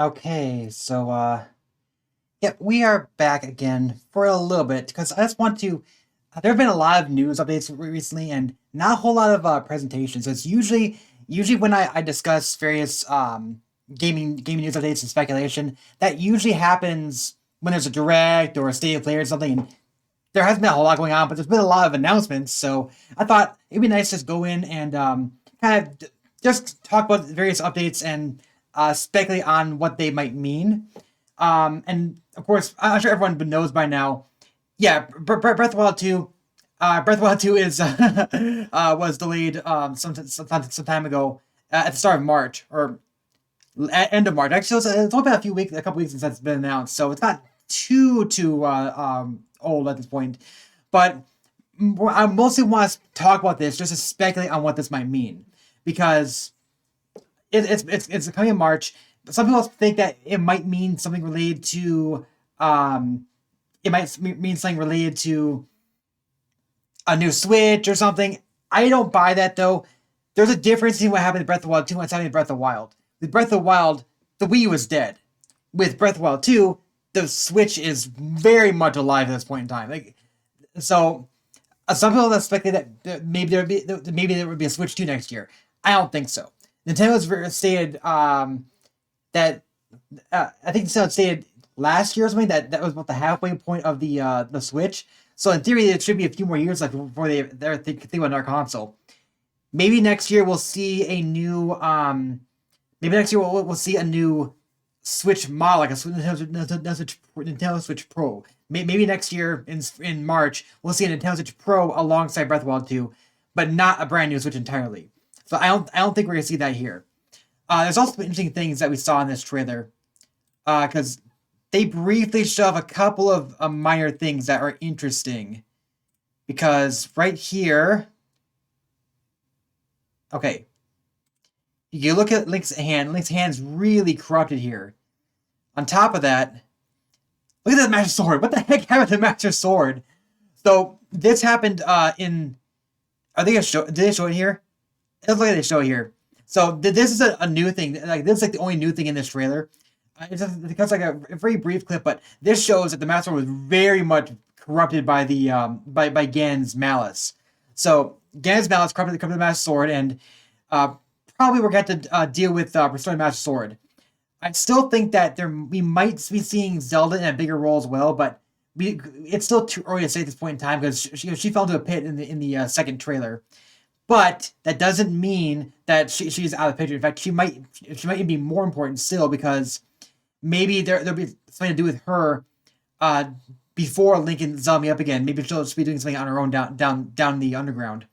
Okay, yeah, we are back again for a little bit because I just want to. There have been a lot of news updates recently, and not a whole lot of presentations. So it's usually when I discuss various gaming news updates and speculation. That usually happens when there's a direct or a state of play or something. And there hasn't been a whole lot going on, but there's been a lot of announcements. So I thought it'd be nice to just go in and kind of just talk about various updates and speculate on what they might mean. And of course, I'm sure everyone knows by now. Yeah, Breath of the Wild 2. Breath of the Wild 2 is was delayed some time ago at the start of March or end of March. Actually, it's only been a couple weeks since it's been announced, so it's not too old at this point. But I mostly want to talk about this just to speculate on what this might mean because it's coming in March. Some people think that it might mean something related to it might mean something related to a new Switch or something. I don't buy that though. There's a difference between what happened in Breath of the Wild 2 and what's happening in Breath of the Wild. With Breath of the Wild, the Wii U was dead. With Breath of the Wild 2, the Switch is very much alive at this point in time. So some people have speculated that maybe there would be a Switch 2 next year. I don't think so. Nintendo's stated that I think Nintendo stated last year or something that was about the halfway point of the Switch. So in theory, it should be a few more years left before they're thinking about another console. Maybe next year we'll see a new maybe next year we'll see a new Switch model, like a Nintendo Switch Pro. Maybe next year in March we'll see a Nintendo Switch Pro alongside Breath of the Wild 2, but not a brand new Switch entirely. So I don't think we're gonna see that here. There's also some interesting things that we saw in this trailer, because they briefly shove a couple of minor things that are interesting. Because right here, okay, you look at Link's hand. Link's hand's really corrupted here. On top of that, look at that Master Sword. What the heck happened to the Master Sword? So this happened in. Are they gonna show? Did they show it here? It looks like they show it here. So this is a new thing. Like this is like the only new thing in this trailer. It's just because like a very brief clip, but this shows that the Master Sword was very much corrupted by the by Ganon's malice. So Ganon's malice corrupted the Master Sword, and probably we're going to deal with restoring Master Sword. I still think that we might be seeing Zelda in a bigger role as well, but it's still too early to say at this point in time because she fell into a pit in the second trailer. But that doesn't mean that she's out of the picture. In fact, she might even be more important still because maybe there'll be something to do with her before Link and Zelda meet up again. Maybe she'll just be doing something on her own down the underground.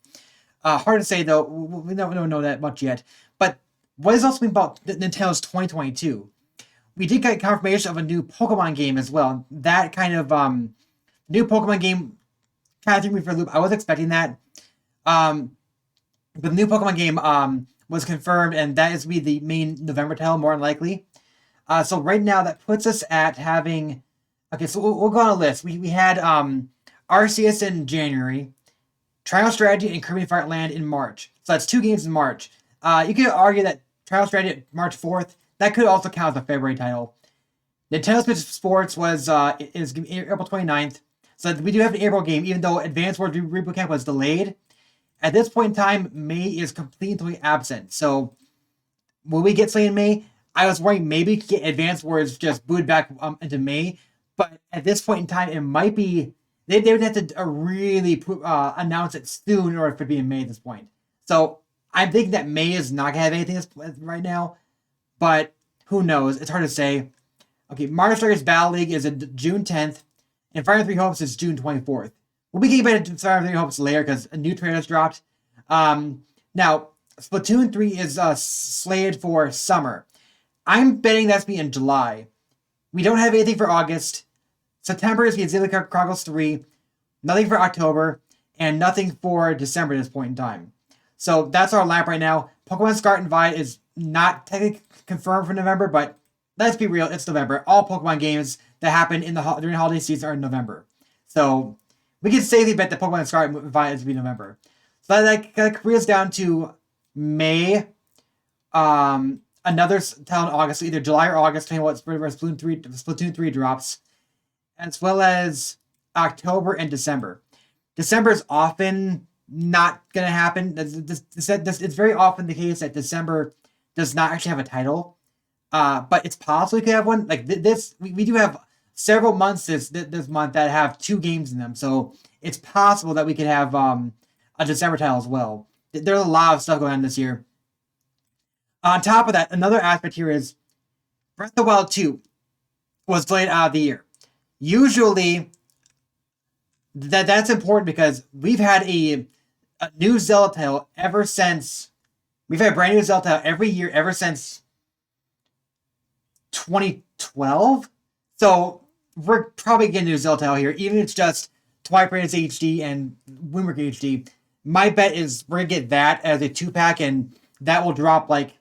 Hard to say though. We don't know that much yet. But what is also been about Nintendo's 2022? We did get confirmation of a new Pokemon game as well. That kind of new Pokemon game kind of threw me for a loop. I was expecting that. But the new Pokemon game was confirmed, and that is be the main November title, more than likely. So right now, that puts us at having. Okay, so we'll go on a list. We had Arceus in January, Triangle Strategy, and Kirby Fire Land in March. So that's 2 games in March. You could argue that Triangle Strategy March 4th. That could also count as a February title. Nintendo Switch Sports is April 29th. So we do have an April game, even though Advanced Wars Reboot Camp was delayed. At this point in time, May is completely absent. So will we get something in May? I was worrying maybe get Advanced Wars just booted back into May. But at this point in time, it might be they would have to really announce it soon in order for it to be in May at this point. So I'm thinking that May is not gonna have anything right now, but who knows? It's hard to say. Okay, Mario Strikers Battle League is June 10th, and Fire 3 Hopes is June 24th. We'll be getting back to Fire 3 Hopes later because a new trailer's dropped. Now, Splatoon 3 is slated for summer. I'm betting that's be in July. We don't have anything for August. September is Xenoblade Chronicles 3. Nothing for October. And nothing for December at this point in time. So that's our lineup right now. Pokemon Scarlet and Violet is not technically confirmed for November, but let's be real, it's November. All Pokemon games that happen during the holiday season are in November. So we can safely bet that Pokemon Scarlet and Violet is going to be November. So that brings us down to May. another title in August, so either July or August, depending on what Splatoon 3 drops, as well as October and December. December is often not going to happen. It's very often the case that December does not actually have a title, but it's possible we could have one. Like this, we do have several months this month that have 2 games in them, so it's possible that we could have a December title as well. There's a lot of stuff going on this year. On top of that, another aspect here is Breath of the Wild 2 was delayed out of the year. Usually, that's important because we've had a new Zelda title ever since. We've had a brand new Zelda title every year ever since 2012. So we're probably getting a new Zelda title here, even if it's just Twilight Princess HD and Wind Waker HD. My bet is we're gonna get that as a 2-pack, and that will drop like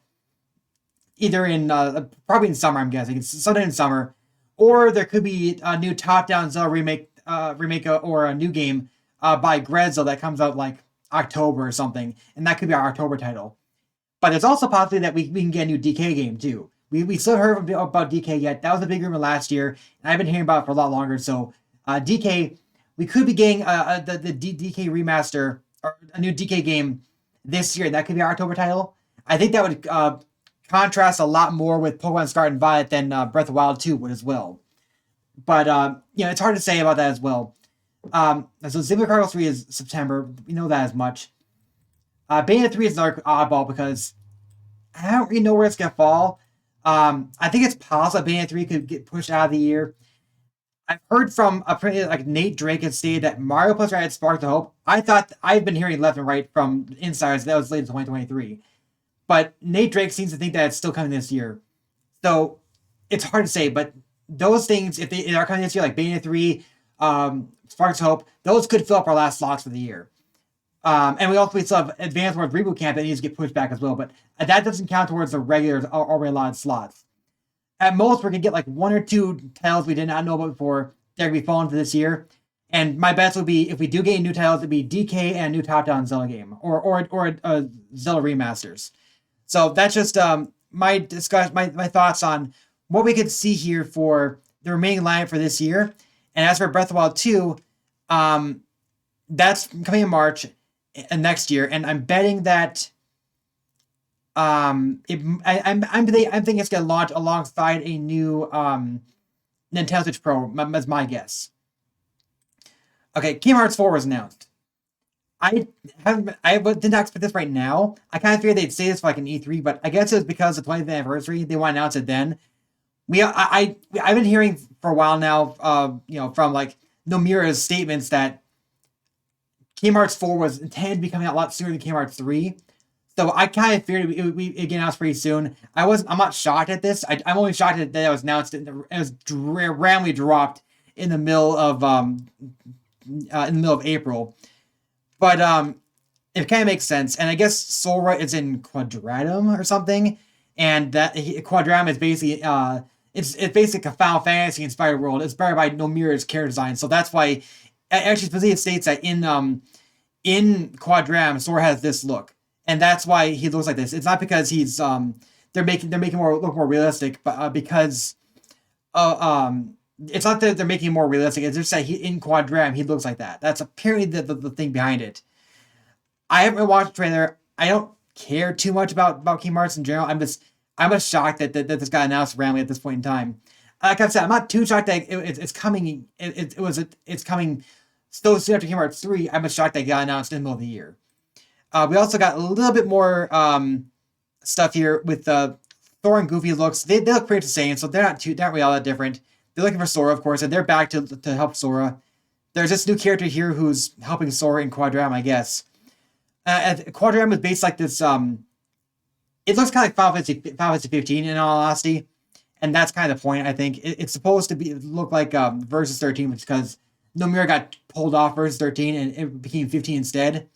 either in probably in summer. I'm guessing it's sometime in summer, or there could be a new top-down Zelda remake or a new game by Grezzo that comes out like October or something, and that could be our October title. But there's also possibility that we can get a new DK game too. We still heard about DK yet. That was a big rumor last year, and I've been hearing about it for a lot longer. So DK, we could be getting the DK remaster or a new DK game this year. That could be our October title. I think that would contrast a lot more with Pokemon Scarlet and Violet than Breath of the Wild 2 would as well. But it's hard to say about that as well. So Xenoblade Chronicles 3 is September. We know that as much. Bayonetta 3 is another oddball because I don't really know where it's gonna fall. I think it's possible Bayonetta 3 could get pushed out of the year. I've heard from like Nate Drake has stated that Mario Plus Rabbids Spark the Hope. I've been hearing left and right from insiders that was late in 2023. But Nate Drake seems to think that it's still coming this year. So it's hard to say, but those things, if they are coming this year, like Bayonetta 3, Sparks Hope, those could fill up our last slots for the year. And we still have Advanced Wars Reboot Camp that needs to get pushed back as well, but that doesn't count towards the regular already allotted slots. At most, we're going to get like 1 or 2 titles we did not know about before that are going to be falling for this year. And my bets would be, if we do get new titles, it'd be DK and a new top-down Zelda game, or Zelda remasters. So that's just my thoughts on what we could see here for the remaining lineup for this year. And as for Breath of the Wild 2, that's coming in March next year, and I'm betting that I'm thinking it's gonna launch alongside a new Nintendo Switch Pro. That's my guess. Okay, Kingdom Hearts 4 was announced. I didn't expect this right now. I kind of figured they'd say this for like an E3, but I guess it was because of the 20th anniversary. They want to announce it then. I've been hearing for a while now, from like Nomura's statements that Kingdom Hearts 4 was intended to be coming out a lot sooner than Kingdom Hearts 3. So I kind of figured it would get announced pretty soon. I'm not shocked at this. I'm only shocked that it was announced. It was randomly dropped in the middle of April. But it kind of makes sense. And I guess Sora is in Quadratum or something, and that Quadratum is basically it's basically a Final Fantasy inspired world, inspired by Nomura's character design. So that's why actually specifically states that in Quadratum Sora has this look. And that's why he looks like this. It's not because he's they're making look more realistic, but because it's not that they're making it more realistic. It's just that in Quadratum he looks like that. That's apparently the thing behind it. I haven't watched the trailer. I don't care too much about Kingdom Hearts in general. I'm just shocked that this got announced randomly at this point in time. Like I've said, I'm not too shocked that it's coming. It's coming so soon after Kingdom Hearts 3. I'm just shocked that it got announced in the middle of the year. We also got a little bit more stuff here with Thor and Goofy looks. They look pretty the same, so they're not really all that different. They're looking for Sora, of course, and they're back to help Sora. There's this new character here who's helping Sora in Quadratum, I guess. Quadratum is based like this. It looks kind of like Final Fantasy 15 in all honesty, and that's kind of the point. I think it's supposed to look like Versus 13, which is because Nomura got pulled off Versus 13 and it became 15 instead.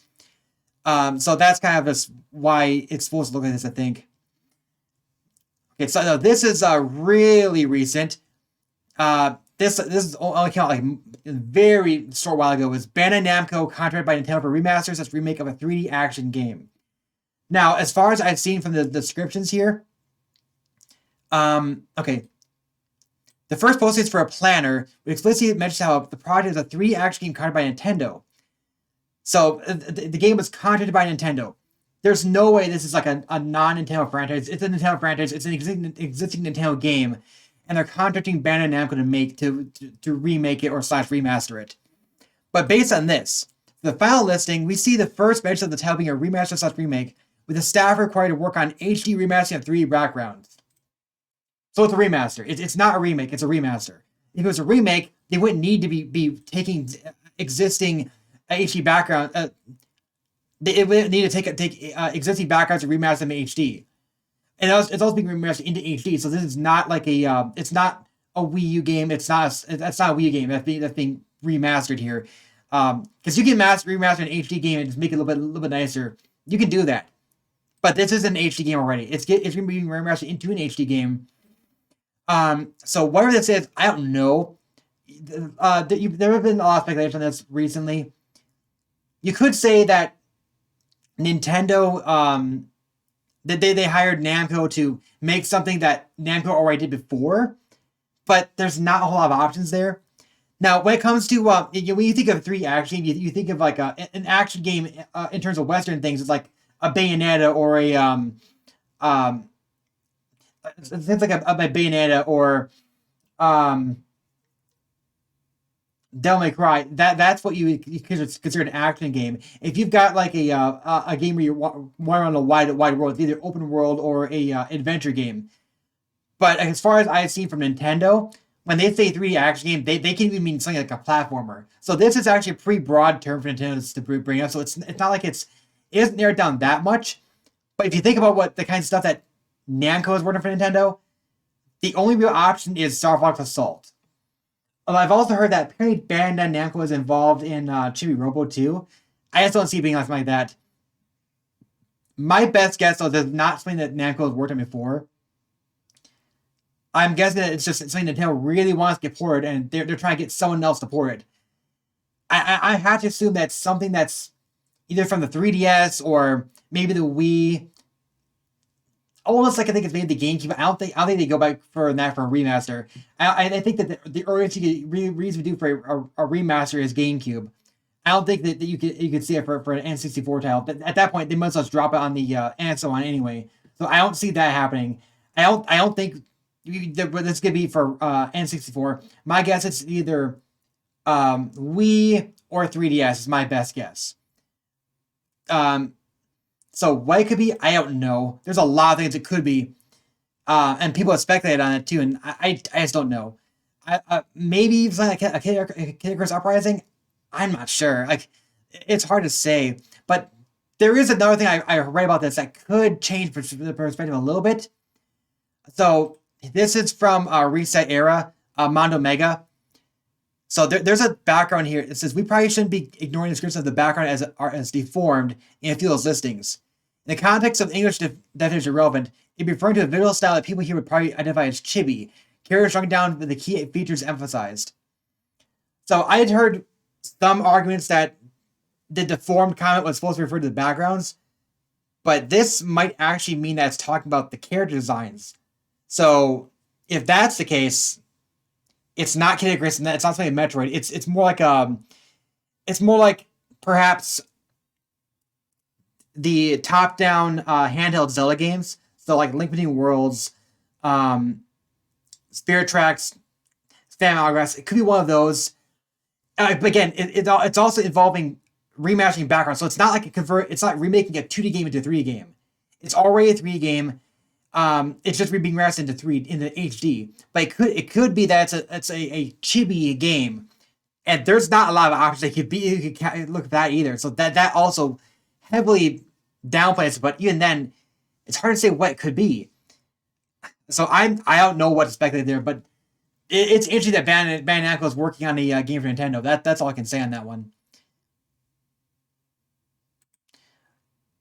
So that's kind of just why it's supposed to look like this, I think. Okay, so this is really recent. This is only came out like a very short while ago. It was Bandai Namco contracted by Nintendo for remasters as remake of a 3D action game. Now, as far as I've seen from the descriptions here, Okay. The first post is for a planner, which explicitly mentions how the project is a 3 action game created by Nintendo. So the game was contracted by Nintendo. There's no way this is like a non-Nintendo franchise. It's a Nintendo franchise. It's an existing Nintendo game, and they're contracting Bandai Namco to remake it or slash remaster it. But based on this, the final listing, we see the first mention of the title being a remaster slash remake, with the staff required to work on HD remastering of 3D backgrounds. So it's a remaster. It's not a remake. It's a remaster. If it was a remake, they wouldn't need to be taking existing HD background. They would need to take existing backgrounds and remaster them in HD. And it's also being remastered into HD. So this is not like it's not a Wii U game. That's not a Wii U game that's being remastered here. Because you can remaster an HD game and just make it a little bit nicer. You can do that. But this is an HD game already. It's going to be remastered into an HD game. So whatever this is, I don't know. There have been a lot of speculation on this recently. You could say that Nintendo, that they hired Namco to make something that Namco already did before, but there's not a whole lot of options there. Now, when it comes to when you think of 3 action games, you think of like an action game in terms of Western things. It's like a Bayonetta or a it's like a Bayonetta or Devil May Cry. That's what you consider an action game. If you've got like a game where you're more on a wide world, it's either open world or a adventure game. But as far as I've seen from Nintendo, when they say 3D action game, they can even mean something like a platformer. So this is actually a pretty broad term for Nintendo to bring up. So it's not like it isn't narrowed down that much. But if you think about what the kind of stuff that Namco is working for Nintendo, the only real option is Star Fox Assault. I've also heard that apparently Bandai Namco is involved in Chibi Robo 2. I just don't see it being something like that. My best guess, though, is not something that Namco has worked on before. I'm guessing that it's just something Nintendo really wants to get ported, and they're trying to get someone else to port it. I have to assume that's something that's either from the 3DS or maybe the Wii. Almost like I think it's maybe the GameCube. I don't think they go back for that for a remaster. I think that the earliest you could reasonably do for a remaster is GameCube. I don't think that you could see it for an N64 title. But at that point, they must just drop it on the NSO one anyway. So I don't see that happening. I don't think this could be for N64. My guess it's either Wii or 3DS is my best guess. So what it could be, I don't know. There's a lot of things it could be, and people have speculated on it too, and I just don't know. Maybe something like a Kid Icarus Uprising. I'm not sure. Like, it's hard to say. But there is another thing I read about this that could change the perspective a little bit. So this is from Reset Era, Mondo Mega. So there's a background here. It says, we probably shouldn't be ignoring the description of the background as deformed in a few of those listings. In the context of English definition relevant, it'd be referring to a visual style that people here would probably identify as chibi, characters shrunk down with the key features emphasized. So I had heard some arguments that the deformed comment was supposed to refer to the backgrounds, but this might actually mean that it's talking about the character designs. So if that's the case, it's not Kid Icarus, and it's not something like Metroid. It's more like perhaps the top-down handheld Zelda games. So like Link Between Worlds, Spirit Tracks, Phantom Hourglass. It could be one of those. Again, it's also involving remastering backgrounds. So it's not like it's not remaking a 2D game into a 3D game. It's already a 3D game. It's just being remastered into HD. But it could be that it's a chibi game, and there's not a lot of options. You could look at that either. So that also heavily downplays it. But even then, it's hard to say what it could be. So I don't know what to speculate there, but it's interesting that Bandai Namco is working on a game for Nintendo. That's all I can say on that one.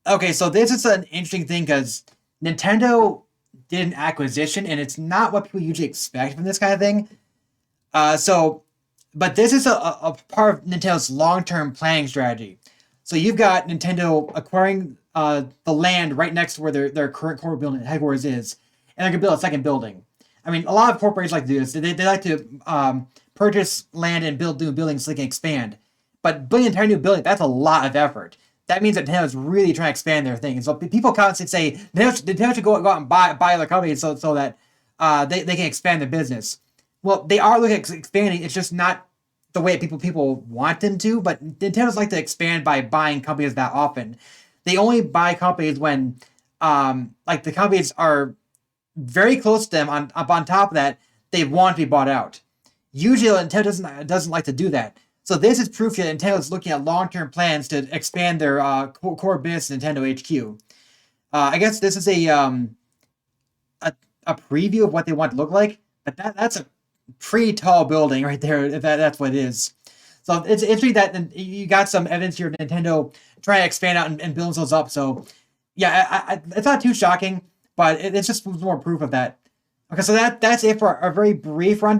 Okay, so this is an interesting thing because Nintendo did an acquisition, and it's not what people usually expect from this kind of thing. But this is a part of Nintendo's long-term planning strategy. So you've got Nintendo acquiring the land right next to where their current corporate building headquarters is, and they're gonna build a second building. I mean, a lot of corporations like to do this. They like to purchase land and build new buildings so they can expand. But building an entire new building, that's a lot of effort. That means that Nintendo's really trying to expand their thing. And so people constantly say Nintendo should go out and buy other companies so that they can expand their business. Well, they are looking at expanding. It's just not the way people want them to. But Nintendo's like to expand by buying companies that often. They only buy companies when like the companies are very close to them. On top of that, they want to be bought out. Usually, Nintendo doesn't like to do that. So this is proof that Nintendo is looking at long-term plans to expand their core business, Nintendo HQ. I guess this is a preview of what they want to look like, but that's a pretty tall building right there. If that's what it is. So it's interesting that you got some evidence here of Nintendo trying to expand out and build themselves up. So yeah, it's not too shocking, but it's just more proof of that. Okay, so that's it for a very brief rundown.